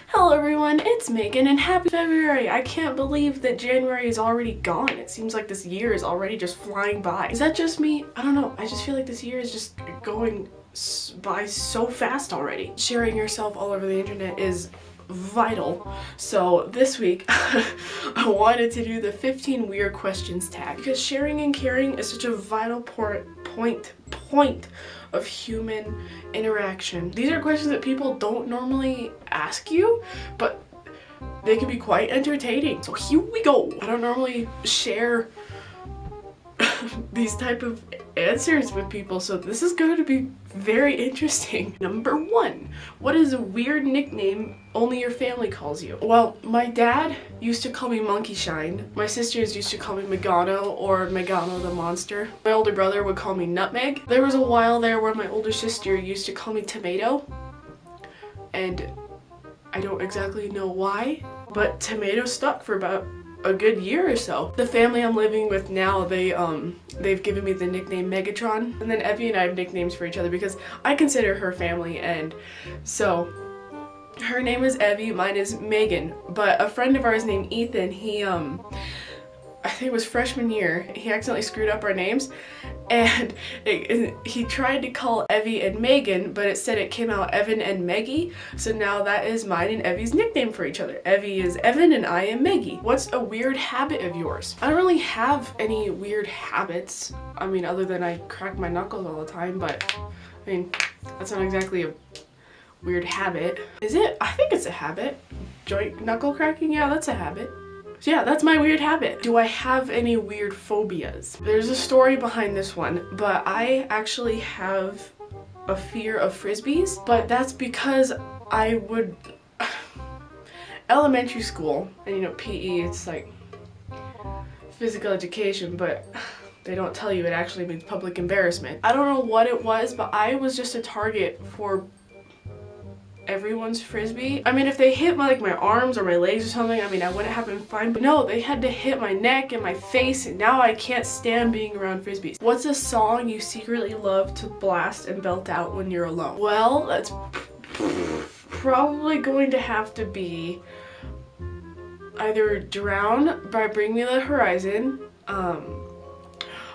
Hello everyone, it's Megan and happy February! I can't believe that January is already gone. It seems like this year is already just flying by. Is that just me? I don't know. I just feel like this year is just going by so fast already. Sharing yourself all over the internet is vital. So this week I wanted to do the 15 weird questions tag because sharing and caring is such a vital point of human interaction. These are questions that people don't normally ask you, but they can be quite entertaining. So here we go. I don't normally share these type of answers with people, so this is going to be very interesting. Number 1, what is a weird nickname only your family calls you? Well, my dad used to call me Monkey Shine. My sisters used to call me Megano or Megano the Monster. My older brother would call me Nutmeg. There was a while there where my older sister used to call me Tomato, and I don't exactly know why, but Tomato stuck for about a good year or so. The family I'm living with now, they've given me the nickname Megatron, and then Evie and I have nicknames for each other because I consider her family, and so her name is Evie, mine is Megan. But a friend of ours named Ethan, he I think it was freshman year, he accidentally screwed up our names, and he tried to call Evie and Megan, but instead it came out Evan and Meggie, so now that is mine and Evie's nickname for each other. Evie is Evan and I am Meggie. What's a weird habit of yours? I don't really have any weird habits, I mean, other than I crack my knuckles all the time, but I mean, that's not exactly a weird habit. Is it? I think it's a habit. Joint knuckle cracking? Yeah, that's a habit. So yeah, that's my weird habit. Do I have any weird phobias? There's a story behind this one, but I actually have a fear of frisbees, but that's because I would elementary school, and you know, PE, it's like physical education, but they don't tell you it actually means public embarrassment. I don't know what it was, but I was just a target for everyone's frisbee. I mean, if they hit my arms or my legs or something, I mean, I wouldn't have been fine, but no, they had to hit my neck and my face, and now I can't stand being around frisbees. What's a song you secretly love to blast and belt out when you're alone? Well, that's probably going to have to be either Drown by Bring Me the Horizon,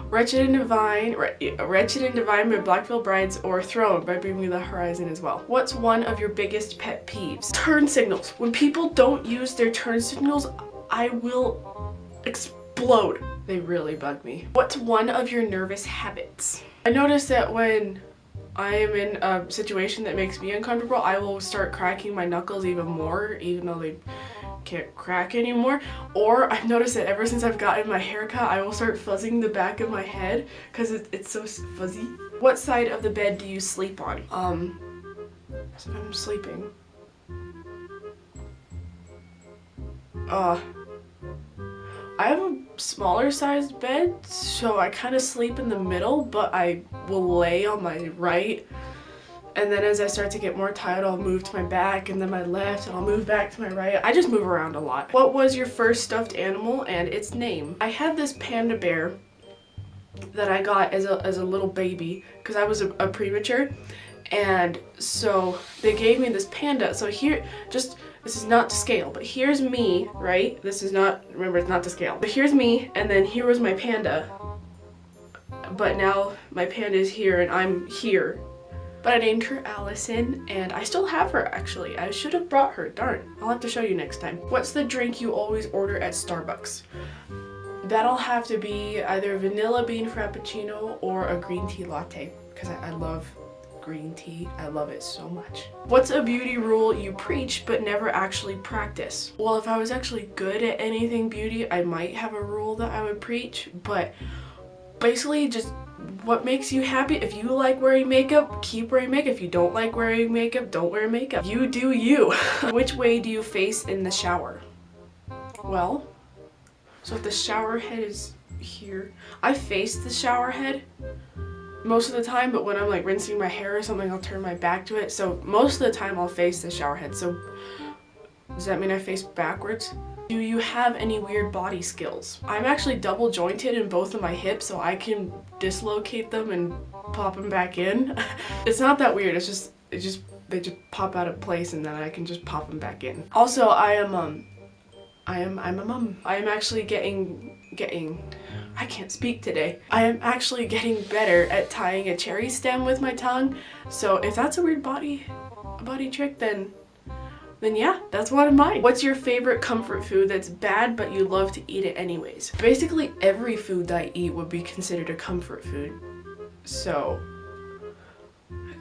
Wretched and Divine by Black Veil Brides, or Throne by Bring Me the Horizon as well. What's one of your biggest pet peeves? Turn signals. When people don't use their turn signals, I will explode. They really bug me. What's one of your nervous habits? I notice that when I am in a situation that makes me uncomfortable, I will start cracking my knuckles even more, even though they can't crack anymore. Or I've noticed that ever since I've gotten my haircut, I will start fuzzing the back of my head because it's so fuzzy. What side of the bed do you sleep on? So I'm sleeping. I have a smaller sized bed, so I kind of sleep in the middle, but I will lay on my right. And then as I start to get more tired, I'll move to my back, and then my left, and I'll move back to my right. I just move around a lot. What was your first stuffed animal and its name? I had this panda bear that I got as a little baby because I was a premature, and so they gave me this panda. So here, this is not to scale, but here's me, right? This is not, remember, it's not to scale. But here's me, and then here was my panda. But now my panda is here and I'm here. But I named her Allison, and I still have her actually. I should have brought her, darn. I'll have to show you next time. What's the drink you always order at Starbucks? That'll have to be either vanilla bean frappuccino or a green tea latte, because I love green tea. I love it so much. What's a beauty rule you preach but never actually practice? Well, if I was actually good at anything beauty, I might have a rule that I would preach, but basically just what makes you happy. If you like wearing makeup, keep wearing makeup. If you don't like wearing makeup, don't wear makeup. You do you. Which way do you face in the shower? Well, so if the shower head is here, I face the shower head most of the time, but when I'm like rinsing my hair or something, I'll turn my back to it. So most of the time I'll face the shower head. So does that mean I face backwards? Do you have any weird body skills? I'm actually double jointed in both of my hips, so I can dislocate them and pop them back in. It's not that weird, it's just they just pop out of place and then I can just pop them back in. Also, I'm a mom. I am actually I can't speak today. I am actually getting better at tying a cherry stem with my tongue. So if that's a weird body trick, then yeah, that's one of mine. What's your favorite comfort food that's bad but you love to eat it anyways? Basically every food that I eat would be considered a comfort food. So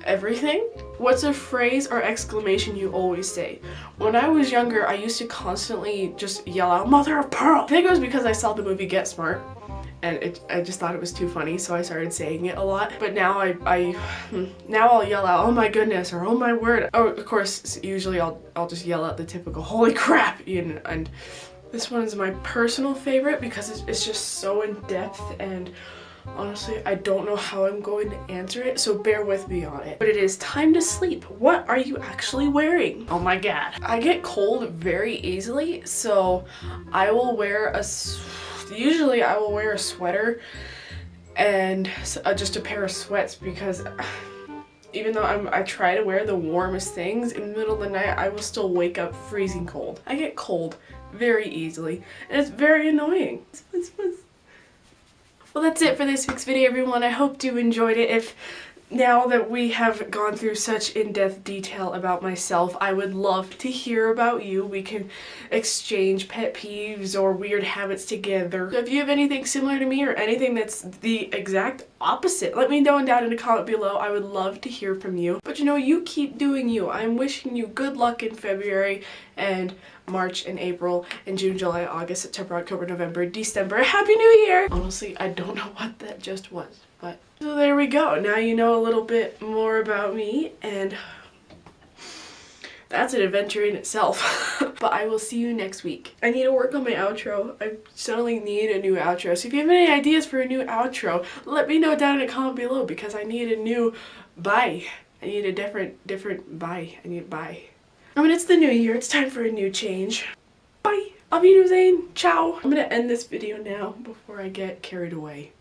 everything? What's a phrase or exclamation you always say? When I was younger, I used to constantly just yell out, "Mother of pearl!" I think it was because I saw the movie Get Smart, and I just thought it was too funny, so I started saying it a lot. But now now I'll yell out, "Oh my goodness," or "Oh my word." Oh, of course, usually I'll just yell out the typical "Holy crap!" And this one is my personal favorite because it's just so in depth, and honestly, I don't know how I'm going to answer it, so bear with me on it. But it is time to sleep. What are you actually wearing? Oh my god. I get cold very easily, so I will wear usually I will wear a sweater and just a pair of sweats, because even though I try to wear the warmest things, in the middle of the night I will still wake up freezing cold. I get cold very easily, and it's very annoying. Well, that's it for this week's video, everyone. I hope you enjoyed it. If now that we have gone through such in-depth detail about myself, I would love to hear about you. We can exchange pet peeves or weird habits together. So if you have anything similar to me or anything that's the exact opposite, let me know down in the comment below. I would love to hear from you. But you know, you keep doing you. I'm wishing you good luck in February and March and April and June, July, August, September, October, November, December. Happy New Year! Honestly, I don't know what that just was, but so there we go. Now you know a little bit more about me, and that's an adventure in itself. But I will see you next week. I need to work on my outro. I suddenly need a new outro. So if you have any ideas for a new outro, let me know down in the comment below, because I need a new bye. I need a different bye. I need bye. I mean, it's the new year. It's time for a new change. Bye. Auf Wiedersehen. Ciao. I'm gonna end this video now before I get carried away.